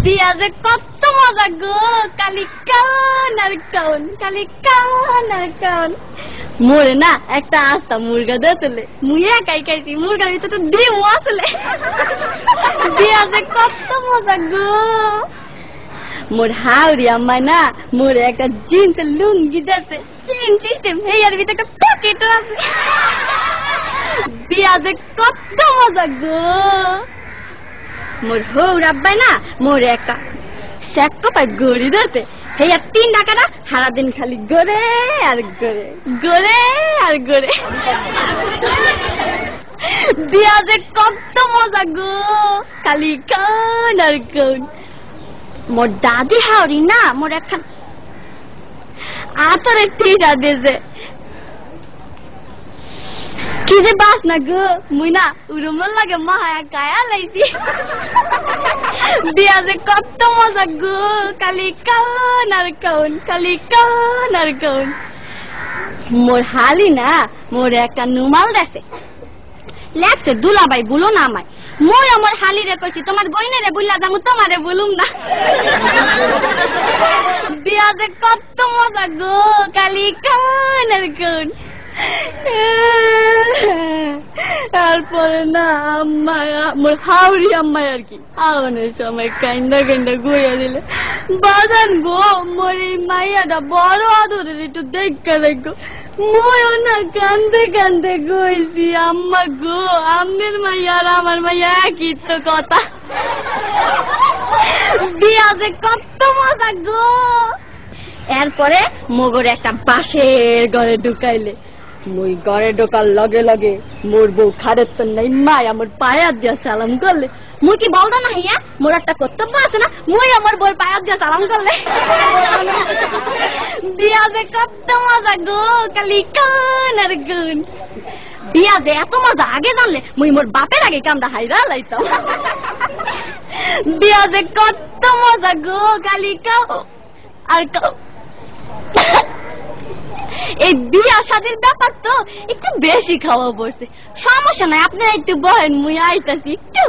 বিয়া যে কত মজা গো, কালি কান আর কান, কালি কান আর কান। মোরে না একটা আস্তা মুরগা দিয়েছিলে, মুই একাই খাইছি, মুরগার ভিতরে তো ডিমও আসলে। বিয়া যে কত মজা গো। মোর হাওড়ি আম্মা না মোরে একটা জিন্সের লুঙ্গি দিয়েছে, চেন সিস্টেম, এর ভিতরে একটা পকেটও আছে। বিয়া যে কত মজা গো। মোর হৌর আব্বাই না মোরে একটা স্যাক্রোফাইস গড়ি দিয়েছে, হেয়ার 3 টাকাটা সারাদিন খালি গড়ে আর গড়ে, গড়ে আর গড়ে। বিয়া যে কত মজা গো, খালি কান আর কান। মোর দাদি হাওড়ি না মোর একখান আতরের টিসা দিয়েছে, কি যে বাস না গো, মুই না উড়ুমল লাগে মায়া গায়া লাইছি। বিয়া যে কত মজা গো, কালি কান আর কান, কালি কান আর কান। মোর হালি না মোর একটা নুমাল দেছে, লেখছে দুলাবাই বলো না আমায়। মই আমার হালি রে কইছি তোমার বইনে রে বুল্লা যামু, তোমারে বলুম না। বিয়া যে কত মজা গো, কালি কান আর কান। তারপরে না আম্মা মোর হাওড়ি আম্মাই আর কি আওয়ানোর সময় কাইন্দা কাইন্দা গইয়া দিলে, বাজান গো মোর এই মাইয়াটা বড় আদরের, একটু দেখা দেখো। ময়ও না কান্দে কান্দে গইছি, আম্মা গো আমের মাইয়া আর আমার মাইয়া একই তো কথা। বিয়া যে কত মজা গো। এরপরে মগর একটা বাঁশের ঘরে ঢুকাইলে, মুই ঘরে ঢোকার লগে লগে মোর বউ খারের তো নাই মাই আমার পায়া দিয়া সালাম করলে। মুই কি বলতো না হিয়া মোর একটা কর্তব্য আছে না, মুই আমার বউর পায়া দিয়া সালাম করলে। বিয়া যে কত মজা গো, কালি কান আর কান। বিয়া যে এত মজা আগে জানলে মুই মোর বাপের আগে কামটা হাইরা লাইতাম। বিয়া যে কত মজা গো, কালি কান আর কান। এই বিয়া শাদীর ব্যাপার তো একটু বেশি খাওয়া পড়ছে, সমস্যা নাই, আপনারা একটু বহেন, মুই আইতাছি একটু।